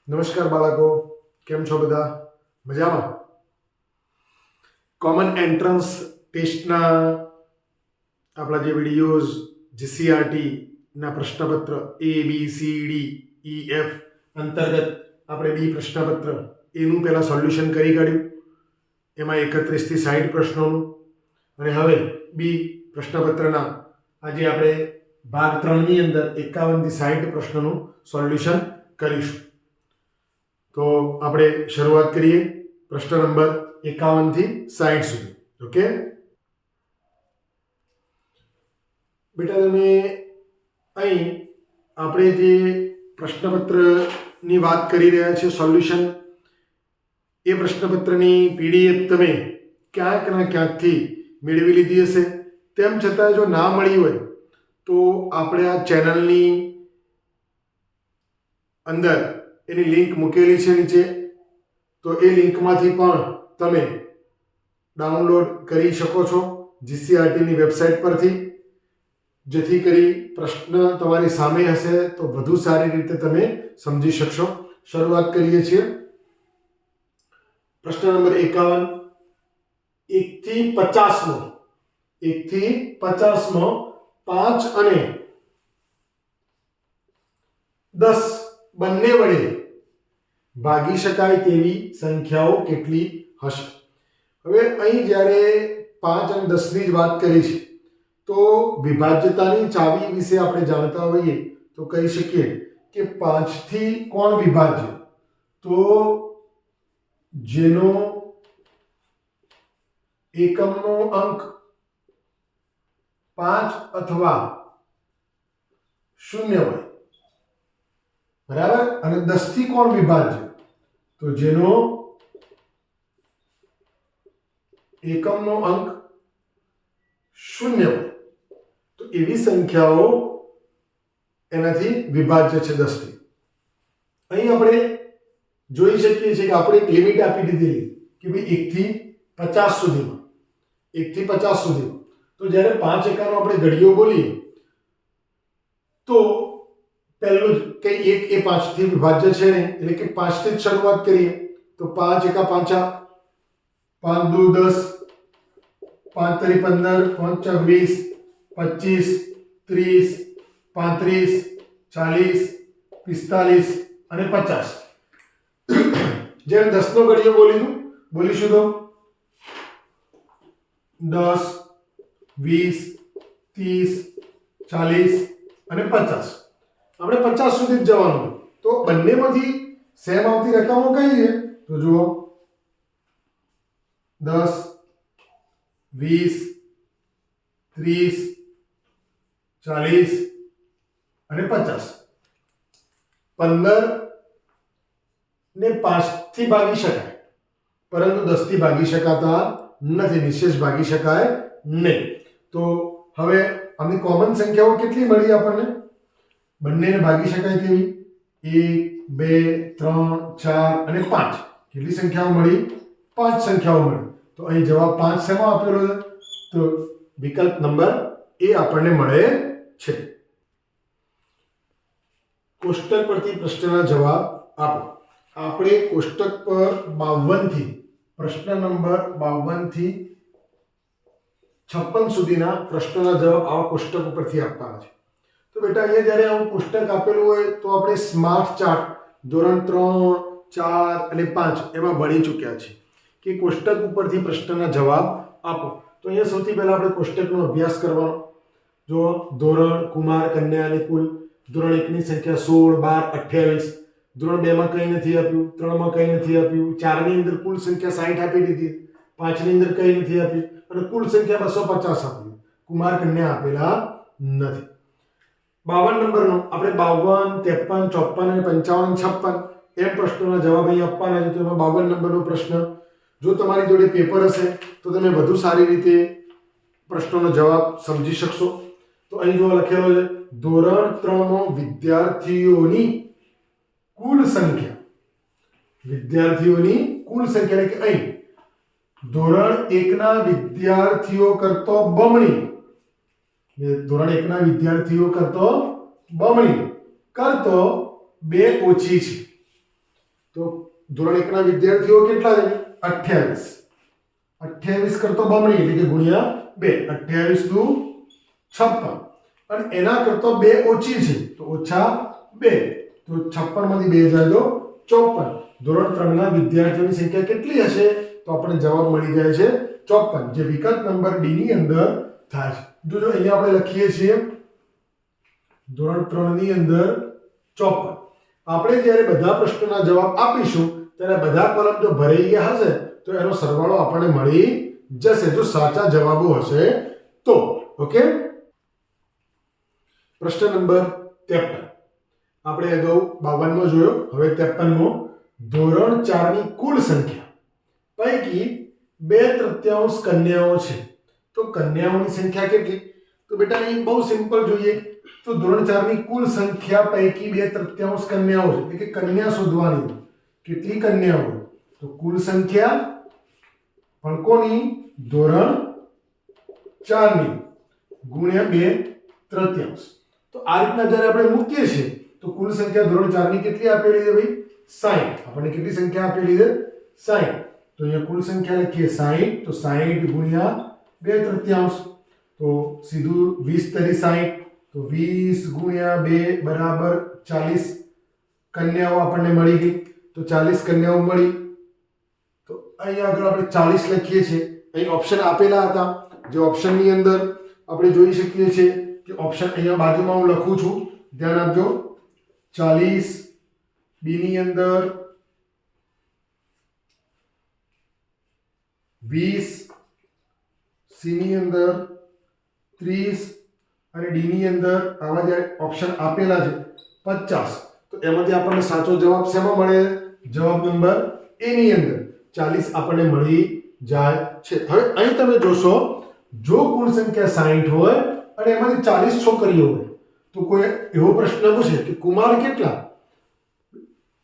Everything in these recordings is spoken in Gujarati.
નમસ્કાર બાળકો, કેમ છો બધા? મજામાં? કોમન એન્ટ્રન્સ ટેસ્ટના આપણા જે વિડીયોઝ જીસીઆરટી ના પ્રશ્નપત્ર ABCDEF અંતર્ગત આપણે બી પ્રશ્નપત્ર એનું પહેલાં સોલ્યુશન કરી કાઢ્યું. એમાં 31 થી 60 પ્રશ્નોનું. અને હવે બી પ્રશ્નપત્રના આજે આપણે ભાગ 3 ની અંદર 51 થી 60 પ્રશ્નોનું સોલ્યુશન કરીશું. તો આપણે શરૂઆત કરીએ પ્રશ્ન નંબર 51 થી 60 સુધી. ઓકે બેટા, તમે અહીં આપણે જે પ્રશ્નપત્રની વાત કરી રહ્યા છીએ સોલ્યુશન, એ પ્રશ્નપત્રની PDF તમે ક્યાંક ના ક્યાંકથી મેળવી લીધી હશે. તેમ છતાં જો ના મળી હોય તો આપણે આ ચેનલની અંદર એની લિંક મૂકેલી છે નીચે, તો એ લિંકમાંથી પણ તમે ડાઉનલોડ કરી શકો છો જીસીઆરટીની વેબસાઇટ પરથી, જેથી કરી પ્રશ્ન તમારી સામે હશે તો વધુ સારી રીતે તમે સમજી શકશો. શરૂઆત કરીએ છીએ. પ્રશ્ન નંબર 51, 1 થી 50 માં 5 અને 10 બંને વડે ભાગી શકાય તેવી સંખ્યાઓ કેટલી હશે? હવે અહીં જ્યારે 5 અને 10 ની જ વાત કરી છે તો વિભાજ્યતાની ચાવી વિશે આપણે જાણતા હોઈએ તો કહી શકીએ કે 5 થી કોણ વિભાજ્ય? તો જેનો એકમનો અંક 5 અથવા 0 હોય, બરાબર. અને 10 થી કોણ વિભાજ્ય? તો જેનો એકમનો અંક 0 હોય, તો એવી સંખ્યાઓ એનાથી વિભાજ્ય છે 10 થી. અહીં આપણે જોઈ શકીએ છીએ કે આપણે એક લિમિટ આપી દીધેલી કે ભાઈ 1 થી 50 સુધીમાં, 1 થી 50 સુધીમાં. તો જ્યારે 5 એકાનો આપણે ઘડીઓ બોલીએ તો પહેલું જ કે 1 એ 5 થી વિભાજ્ય છે નહીં, એટલે કે 5 થી જ શરૂઆત કરીએ. તો 5 એકા 5, 5 દુ 10, 5 તરી 15, 5 ચોક 20, 25, 30, 35, 40, 45 અને 50. જ્યારે 10 નો ઘડીઓ બોલીશું તો 10, 20, 30, 40 અને 50. આપણે 50 સુધી જ જવાનું. તો બંનેમાંથી સેમ આવતી રકમો કઈ છે? તો જુઓ 10, 20, 30, 40 અને 50. 15 ને 5 થી ભાગી શકાય, પરંતુ 10 થી ભાગી શકાતા નથી, નિશેષ ભાગી શકાય નહીં. તો હવે આની કોમન સંખ્યાઓ કેટલી મળી આપણને? બંનેને ભાગી શકાય તેવી 1, 2, 3, 4 અને 5. કેટલી સંખ્યાઓ મળી? 5 સંખ્યાઓ મળી. તો અહીં જવાબ 5 શેમાં આપેલો છે? તો વિકલ્પ નંબર એ આપણને મળે છે. કોષ્ટક પરથી પ્રશ્નના જવાબ આપો. આપણે કોષ્ટક પર 52 થી પ્રશ્ન નંબર 52 થી 56 સુધીના પ્રશ્નોના જવાબ આવા કોષ્ટક ઉપરથી આપવાના છે. તો બેટા, અહીંયા જ્યારે આવું કોષ્ટક આપેલું હોય તો આપણે સ્માર્ટ ચાર્ટ ધોરણ 3, 4 અને 5 એમાં ભણી ચૂક્યા છે કે કોષ્ટક ઉપરથી પ્રશ્નના જવાબ આપો. તો અહીંયા સૌથી પહેલા આપણે કોષ્ટકનો અભ્યાસ કરવાનો. જો ધોરણ, કુમાર, કન્યા અને કુલ. ધોરણ 1 ની સંખ્યા 16, 12, 28. ધોરણ 2 માં કંઈ નથી આપ્યું, 3 માં કંઈ નથી આપ્યું, 4 ની અંદર કુલ સંખ્યા 60 આપી દીધી, 5 ની અંદર કંઈ નથી આપ્યું અને કુલ સંખ્યા 250 આપી. કુમાર, કન્યા આપેલા નથી. 52 નંબરનો આપણે 52, 53, 54 અને 55, 56 એમ પ્રશ્નોના જવાબ અહીં આપવાના છે. તો એમાં 52 નંબરનો પ્રશ્ન, જો તમારી જોડે પેપર હશે તો તમે વધુ સારી રીતે પ્રશ્નોનો જવાબ સમજી શકશો. તો અહીં જો લખેલો છે ધોરણ 3 માં વિદ્યાર્થીઓની કુલ સંખ્યા, વિદ્યાર્થીઓની કુલ સંખ્યા, એટલે કે અહીં ધોરણ 1 ના વિદ્યાર્થીઓ કરતો બમણી, ધોરણ 1 ના વિદ્યાર્થીઓ કરતો બમણી કરતો 2 ઓછી છે. તો ધોરણ 1 ના વિદ્યાર્થીઓ કેટલા છે? 28. 28 કરતો બમણી એટલે કે ગુણ્યા 2. 28 દુ 56. અને એના કરતો 2 ઓછી છે તો ઓછા 2. તો 56 માંથી 2 જાય તો 54. ધોરણ 3 ના વિદ્યાર્થીઓની સંખ્યા કેટલી હશે? તો આપણને જવાબ મળી જાય છે 54, જે વિકલ્પ નંબર ડી ની અંદર થાય છે. જો અહીંયા આપણે લખીએ છીએ ધોરણ 3 ની અંદર 54. આપણે જ્યારે બધા પ્રશ્નોના જવાબ આપીશું ત્યારે બધા કોલમ જો ભરાઈ ગયા હશે તો એનો સરવાળો આપણને મળી જશે, જો સાચા જવાબો હશે તો. ઓકે, પ્રશ્ન નંબર 53 આપણે અગાઉ 52મો જોયો, હવે 53મો. ધોરણ 4 ની કુલ સંખ્યા પૈકી 2/3 કન્યાઓ છે, તો કન્યાઓની સંખ્યા કેટલી? તો બેટા અહીં બહુ સિમ્પલ જોઈએ. તો ધોરણ 4 ની કુલ સંખ્યા પૈકી 2/3 કન્યાઓ છે, એટલે કે કન્યા શોધવાની. કેટલી કન્યાઓ? તો કુલ સંખ્યા પણ કોની? ધોરણ 4 ની ગુણ્યા 2/3. તો આ રીતના જ્યારે આપણે મૂકીએ છીએ તો કુલ સંખ્યા ધોરણ 4 ની કેટલી આપેલી છે ભાઈ? 60. આપણને કેટલી સંખ્યા આપેલી છે? 60. તો અહીંયા કુલ સંખ્યા લખીએ 60, તો 60 ગુણ્યા 2/3. તો સીધું 20 તરી 60, તો 20 ગુણ્યા 2 બરાબર 40 કન્યાઓ આપણને મળી ગઈ. તો 40 કન્યાઓ મળી. તો અહીંયા આગળ આપણે 40 લખીએ છીએ. અહીં ઓપ્શન આપેલા હતા, જે ઓપ્શનની અંદર આપણે જોઈ શકીએ છીએ કે ઓપ્શન અહીંયા બાજુમાં હું લખું છું, ધ્યાન આપજો. 40 બી ની અંદર 20, સી ની અંદર 30 અને ડી ની અંદર આવા જે ઓપ્શન આપેલા છે 50. તો એમાંથી આપણને સાચો જવાબ શેમાં મળે? જવાબ નંબર એ ની અંદર 40 આપણને મળી જાય છે. હવે અહીં તમે જોશો, જો કુલ સંખ્યા 60 હોય અને એમાંથી 40 છોકરીઓ હોય તો કોઈ એવો પ્રશ્ન પૂછે કે કુમાર કેટલા?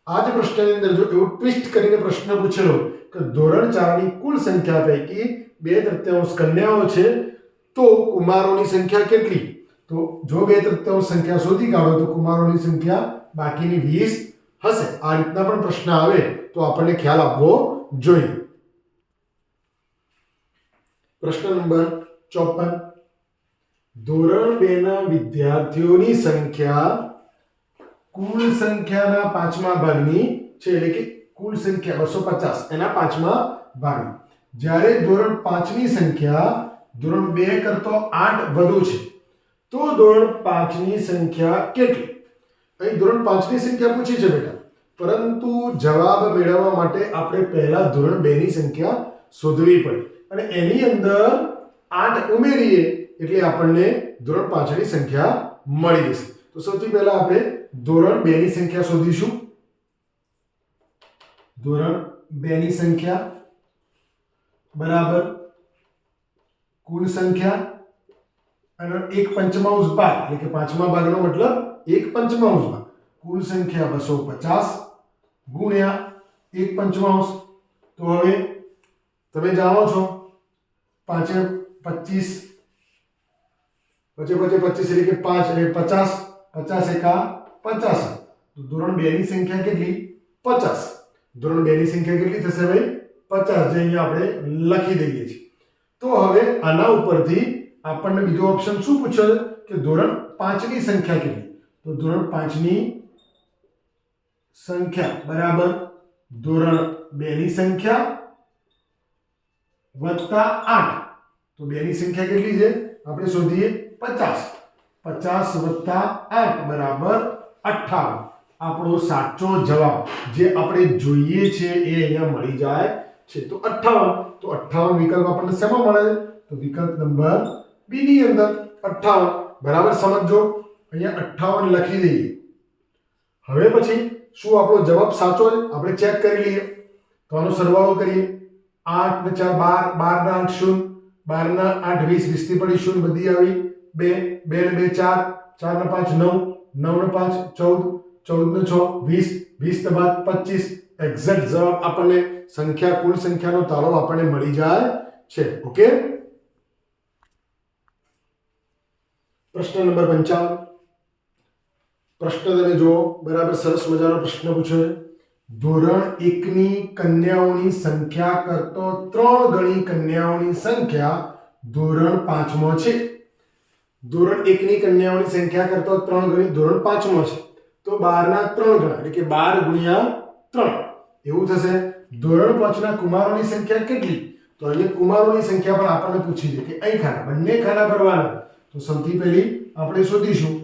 આ જ પ્રશ્નની અંદર જો એવો ટ્વિસ્ટ કરીને પ્રશ્ન પૂછેલો કે ધોરણ 4 ની કુલ સંખ્યા પૈકી 2/3 કન્યાઓ છે તો કુમારોની સંખ્યા કેટલી? તો જો 2/3 સંખ્યા શોધી કાઢો તો કુમારોની સંખ્યા બાકીની 20 હશે. આ રીતના પણ પ્રશ્ન આવે તો આપણને ખ્યાલ આપવો જોઈએ. પ્રશ્ન નંબર 54. ધોરણ 2 ના વિદ્યાર્થીઓની સંખ્યા કુલ સંખ્યાના 5મા ભાગની છે, એટલે કે કુલ સંખ્યા 250 એના 5મા ભાગની. જ્યારે ધોરણ 5 ની સંખ્યા ધોરણ 2 કરતો 8 વધુ છે તો ધોરણ 5 ની સંખ્યા કેટલી? અહીં ધોરણ 5 ની સંખ્યા પૂછી છે બેટા, પરંતુ જવાબ મેળવવા માટે આપણે પહેલા ધોરણ 2 ની સંખ્યા શોધવી પડે અને એની અંદર 8 ઉમેરીએ એટલે આપણને ધોરણ 5 ની સંખ્યા મળી જશે. તો સૌથી પહેલા આપણે ધોરણ 2 ની સંખ્યા શોધીશું. ધોરણ 2 ની સંખ્યા બરાબર કુલ સંખ્યા અને 1/5 ભાગ, એટલે કે 5મા ભાગનો મતલબ 1/5 ભાગ. કુલ સંખ્યા 250 ગુણ્યા 1/5. તો હવે તમે જાણો છો 5 25 25 એટલે કે 5 એટલે 50 50 એકા 50. તો ધોરણ 2 ની સંખ્યા કેટલી? 50. ધોરણ 2 ની સંખ્યા કેટલી થશે ભાઈ? 50, જે અહીંયા આપણે લખી દઈએ છીએ. તો હવે આના ઉપરથી આપણને બીજો ઓપ્શન શું પૂછે કે ધોરણ 5 ની સંખ્યા કેટલી? તો ધોરણ 5 ની સંખ્યા બરાબર ધોરણ 2 ની સંખ્યા વત્તા 8. તો 2 ની સંખ્યા કેટલી છે? આપણે શોધીએ 50. 50 વત્તા 8 બરાબર 58. આપણો સાચો જવાબ જે આપણે જોઈએ છે એ અહીંયા મળી જાય છે. તો 58. તો 58 વિકલ્પ આપણને શેમાં મળે? તો વિકલ્પ નંબર બી ની અંદર 58. બરાબર સમજો, અહીંયા 58 લખી દઈએ. હવે પછી શું આપણો જવાબ સાચો છે? આપણે ચેક કરી લઈએ. તો આનો સરવાળો કરીએ. 8 ને 4 12, 12 ના 8 0, 12 ના 8 20, 20 થી પડી 0 બધી આવી. 2 2 ને 2 4, 4 ને 5 9, 9 ને 5 14, 14 ને 6 20, 20 ને બાદ 25. એક્ઝેક્ટ જવાબ આપણને સંખ્યા કુલ સંખ્યાનો તાળો આપણને મળી જાય છે. ઓકે, પ્રશ્ન નંબર 55. પ્રશ્ન તમે જુઓ, બરાબર સરસ મજાનો પ્રશ્ન પૂછ્યો છે. ધોરણ 1 ની કન્યાઓની સંખ્યા કરતો 3 ગણી કન્યાઓની સંખ્યા ધોરણ 5 માં છે. ધોરણ 1 ની કન્યાઓની સંખ્યા કરતો 3 ગણી ધોરણ 5 માં છે. તો 12 ના 3 ગણા એટલે કે 12 ગુણ્યા 3 એવું થશે. ધોરણ 5 ના કુમારોની સંખ્યા કેટલી? તો અહીંયા કુમારોની સંખ્યા પણ આપણને પૂછી છે કે અહીં ખાના બંને ખાના ભરવાના. તો સૌથી પહેલી આપણે શોધીશું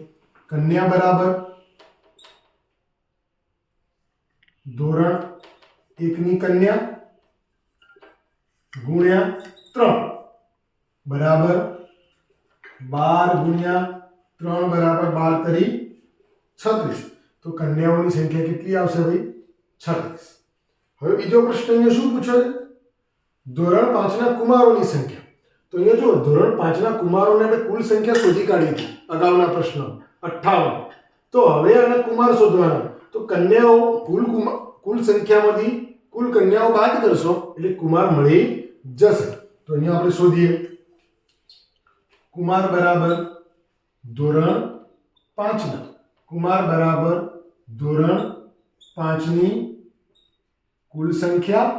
કન્યા બરાબર ધોરણ 1 ની કન્યા ગુણ્યા 3 બરાબર 12 ગુણ્યા 3 બરાબર 12 તરી 36. તો કન્યાઓની સંખ્યા કેટલી આવશે ભાઈ? 36. હવે બીજો પ્રશ્ન અહીંયા શું પૂછ્યો છે? ધોરણ 5 ના કુમારોની સંખ્યા. તો અહીંયા જો ધોરણ 5 ના કુમારોને આપણે કુલ સંખ્યા શોધી કાઢી હતી અગાઉના પ્રશ્ન 58. તો હવે આના કુમાર શોધવાના. તો કન્યાઓ કુલ સંખ્યામાંથી કુલ કન્યાઓ બાદ કરશો એટલે કુમાર મળી જશે. તો અહીંયા આપણે શોધીએ કુમાર બરાબર ધોરણ 5 ના કુમાર બરાબર ધોરણ 5 ની કુલ સંખ્યા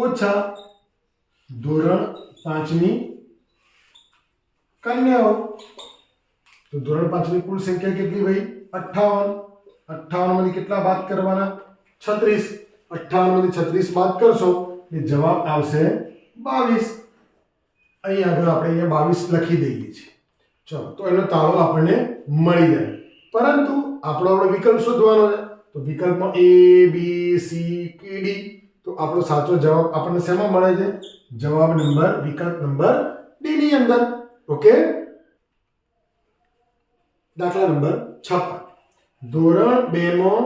ઓછા ધોરણ 5 ની કન્યાઓ. તો ધોરણ 5 ની કુલ સંખ્યા કેટલી ભાઈ? 58. 58 માંથી કેટલા બાદ કરવાના? 36. 58 માંથી 36 બાદ કરશો એટલે જવાબ આવશે 22. અહીં આગળ આપણે અહીંયા 22 લખી દઈએ છીએ. ચલો તો એનો તાળો આપણને મળી જાય. પરંતુ આપણો વિકલ્પ શોધવાનો છે. તો વિકલ્પમાં A B C K D. તો આપણો સાચો જવાબ આપણને શેમાં મળે છે? જવાબ નંબર વિકલ્પ નંબર D ની અંદર. ઓકે. દાખલા નંબર 56. ધોરણ 2 માં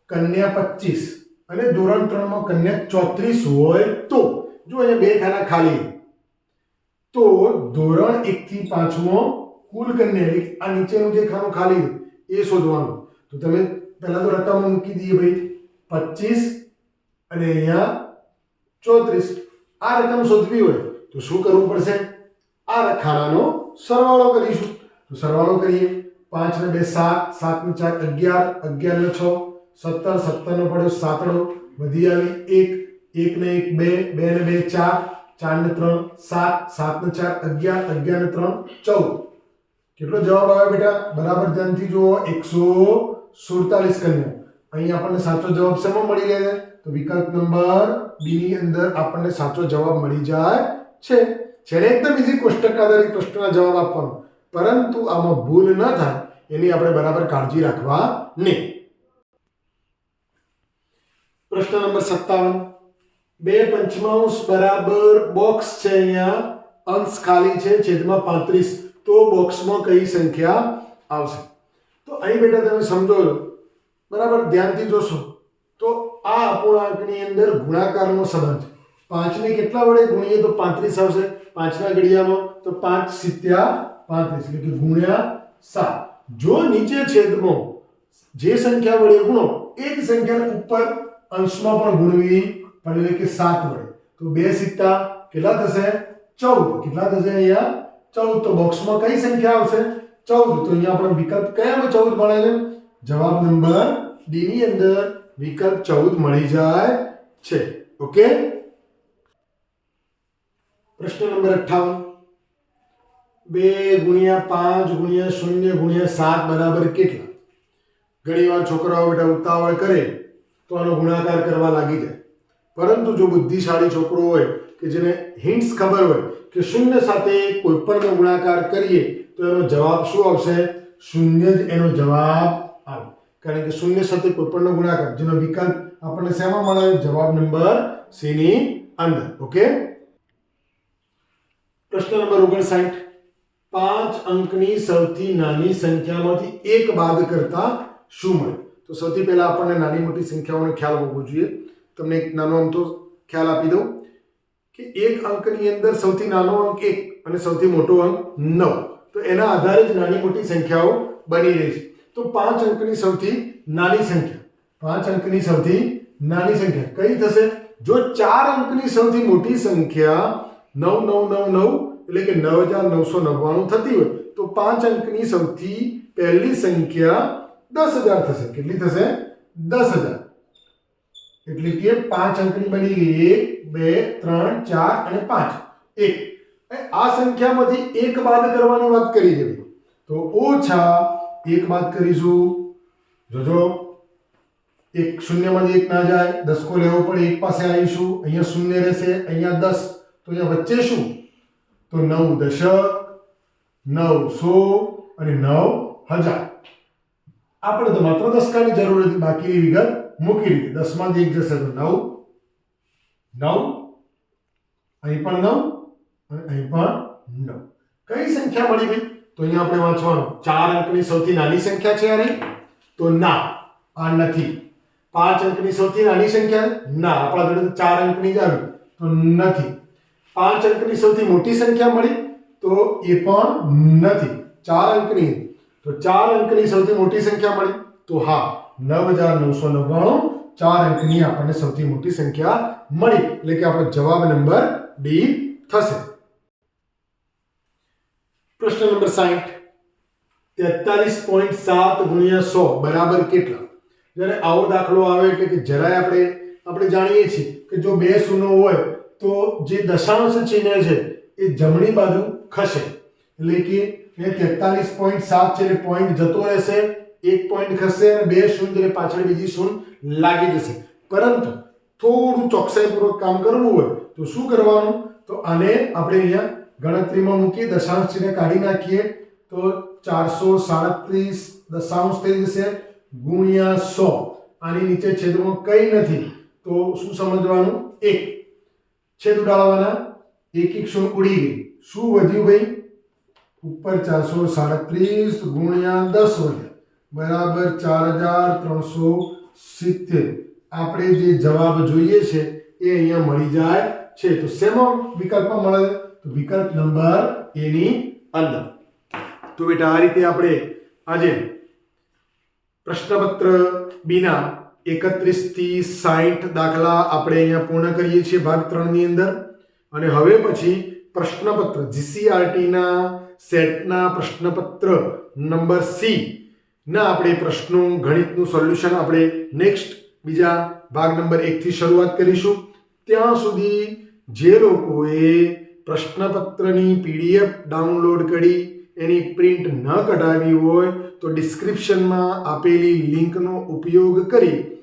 કન્યા 25 અને ધોરણ 3 માં કન્યા 34 હોય તો જો અહીંયા બે ખાના ખાલી. તો ધોરણ 1 થી 5 માં કુલ કન્યા આ નીચેનું જે ખાનું ખાલી એ શોધવાનું. તો તમે પહેલા તો રકમ મૂકી દઈએ ભાઈ 25 અને અહીંયા 34. આ રકમ શોધવી હોય તો શું કરવું પડશે? આ ખાનાનો સરવાળો કરીશું. તો સરવાળો કરીએ. 5 ને 2 7, 7 ને 4 11, 11 ને 6 17, 17 નો પડ્યો 7 વધી આવી 1, 1 ને 1 2, 2 ને 2 4, 4 ને 3 7, 7 ને 4 11, 11 ને 3 14. કેટલો જવાબ આવે બેટા? બરાબર ધ્યાનથી જુઓ 147 કન્યા. અહીં આપણને સાચો જવાબ શેમાં મળી જાય છે? તો વિકલ્પ નંબર B ની અંદર આપણને સાચો જવાબ મળી જાય છે. જેને એકદમ ઈઝી કોષ્ટક આધારિત પ્રશ્નના જવાબ આપવાનો. પરંતુ આમાં ભૂલ ન થાય એની આપણે બરાબર કાળજી રાખવાની. પ્રશ્ન નંબર 57. 2/5 બરાબર બોક્સ છે, અહીંયા અંશ ખાલી છે, છેદમાં 35. તો બોક્સમાં કઈ સંખ્યા આવશે? તો અહીં બેટા તમે સમજો બરાબર ધ્યાનથી જોશો તો આ અપૂર્ણાંકની અંદર ગુણાકારનો સંબંધ. 5 ને કેટલા વડે ગુણીએ તો 35 આવશે. 5 ના ઘડિયામાં તો 5 × 7 = 35 એટલે કે ગુણ્યા 7. જો નીચે છેદમાં જે સંખ્યા વડે ગુણો એ જ સંખ્યાને ઉપર અંશમાં પણ ગુણવી પડે એટલે કે 7 વડે. તો 2 સિત્તા કેટલા થશે? 14. કેટલા થશે અહીંયા? 14. તો બોક્સમાં કઈ સંખ્યા આવશે? 14. તો અહીંયા આપણો વિકલ્પ કયામાં 14 મળે છે? જવાબ નંબર D ની અંદર વિકલ્પ 14 મળી જાય છે. ઓકે. પ્રશ્ન નંબર 58. 2 × 5 × 0 × 7 બરાબર કેટલા? ઘણીવાર છોકરાઓ બેટા ઉતાવળ કરે તો આનો ગુણાકાર કરવા લાગી જાય. પરંતુ જો બુદ્ધિશાળી છોકરો હોય કે જેને હિન્ટ્સ ખબર હોય કે 0 સાથે કોઈ પણનો ગુણાકાર કરીએ તો એનો જવાબ શું આવશે? 0 જ એનો જવાબ આવે. કારણ કે 0 સાથે કોઈ પણનો ગુણાકાર જેનો વિકલ્પ આપણને શેમાં મળે? જવાબ નંબર C ની અંદર. ઓકે. પ્રશ્ન નંબર 59. 5 અંકની સૌથી નાની સંખ્યામાંથી 1 બાદ કરતા શું મળે? તો સૌથી પહેલા આપણને નાની મોટી સંખ્યાઓનો ખ્યાલ હોવો જોઈએ. તમને એક નાનો આમ તો ખ્યાલ આપી દઉં કે એક અંકની અંદર સૌથી નાનો અંક 1 અને સૌથી મોટો અંક 9. તો એના આધારે જ નાની મોટી સંખ્યાઓ બની રહી છે. તો 5 અંકની સૌથી નાની સંખ્યા 5 અંકની સૌથી નાની સંખ્યા કઈ થશે? જો 4 અંકની સૌથી મોટી સંખ્યા 9999 એટલે કે 9999 થતી હોય તો 5 અંકની સૌથી પહેલી સંખ્યા 10000 થશે. કેટલી થશે? 10,000 એટલે કે 5 અંકની બની ગઈ 1 2 3 4 અને 5 1 આ સંખ્યામાંથી એક બાદ કરવાની વાત કરી છે તો ઓછા એક બાદ કરીશું જોજો એક શૂન્યમાંથી એક ના જાય 10 કો લેવો પડે એક પાસે આવીશું અહીંયા શૂન્ય રહેશે અહીંયા 10 તો અહીંયા વચ્ચે શું તો 9 દશક 900 અને 9000 આપણે તો માત્ર દસકાની જરૂર હતી બાકીની વિગત મૂકી દીધી 10 માંથી 1 જશે તો 9 9 અહીં પણ 9 અને અહીં પણ 9 કઈ સંખ્યા મળી ભાઈ તો અહીંયા આપણે વાંચવાનું 4 અંકની સૌથી નાની સંખ્યા છે યાર તો ના આ નથી 5 અંકની સૌથી નાની સંખ્યા ના આપણા જોડે તો 4 અંકની જ આવી તો નથી 5 અંકની સૌથી મોટી સંખ્યા મળી તો એ પણ નથી 4 અંકની તો 4 અંકની સૌથી મોટી સંખ્યા મળી તો હા 9999 4 અંકની આપણને સૌથી મોટી સંખ્યા મળી એટલે કે આપણો જવાબ નંબર ડી થશે પ્રશ્ન નંબર 60 43.7 ગુણ્યા 100 બરાબર કેટલા જ્યારે આવો દાખલો આવે એટલે કે જરાય આપણે જાણીએ છીએ કે જો બે શૂન્ય હોય તો જે દશાંશ ચિહ્ન છે એ જમણી બાજુ ખસે એટલે કે 43.7 છે એટલે પોઈન્ટ જતો રહેશે એક પોઈન્ટ ખસે અને બે શૂન્ય એટલે પાછળ બીજી શૂન્ય લાગી જશે પરંતુ થોડું ચોકસાઈપૂર્વક કામ કરવું હોય તો શું કરવાનું તો આને આપણે અહીંયા ગણતરીમાં મૂકી દશાંશ ચિહ્ન કાઢી નાખીએ તો 437 દશાંશ થઈ જશે ગુણ્યા 100 આની નીચે છેદમાં કંઈ નથી તો શું સમજવાનું 1 છેદ ઉડાડવાના એક શૂન્ય ઉડી ગઈ શું વધ્યું ભાઈ ઉપર 437 ગુણ્યા 10 વધ્યા બરાબર 4370 આપણે જે જવાબ જોઈએ છે એ અહીંયા મળી જાય છે તો શેમાં વિકલ્પમાં મળે તો વિકલ્પ નંબર એ ની અંદર તો બેટા આ રીતે આપણે આજે પ્રશ્નપત્ર બીના 31 થી 60 દાખલા આપણે અહીંયા પૂર્ણ કરીએ છીએ ભાગ 3 ની અંદર અને હવે પછી પ્રશ્નપત્ર જીસીઆરટી ના સેટના પ્રશ્નપત્ર નંબર સી ના આપણે પ્રશ્નો ગણિતનું સોલ્યુશન આપણે નેક્સ્ટ બીજા ભાગ નંબર 1 થી શરૂઆત કરીશું ત્યાં સુધી જે લોકોએ પ્રશ્નપત્રની પીડીએફ ડાઉનલોડ કરી એની પ્રિન્ટ ન કઢાવી હોય તો ડિસ્ક્રિપ્શનમાં આપેલી લિંકનો ઉપયોગ કરી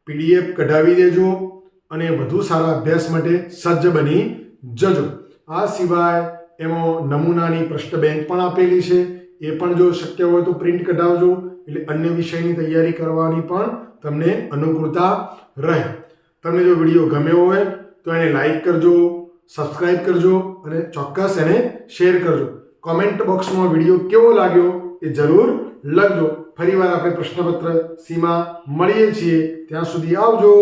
પીડીએફ કઢાવી દેજો અને વધુ સારા અભ્યાસ માટે સજ્જ બની જજો આ સિવાય એમાં નમૂનાની પ્રશ્ન બેંક પણ આપેલી છે એ પણ જો શક્ય હોય તો પ્રિન્ટ કઢાવજો એટલે અન્ય વિષયની તૈયારી કરવાની પણ તમને અનુકૂળતા રહે તમને જો વિડીયો ગમ્યો હોય તો એને લાઈક કરજો સબસ્ક્રાઇબ કરજો અને ચોક્કસ એને શેર કરજો કોમેન્ટ બોક્સમાં વિડીયો કેવો લાગ્યો એ જરૂર લખજો ફરીવાર આપણે પ્રશ્નપત્ર સીમાં મળીએ છીએ ત્યાં સુધી આવજો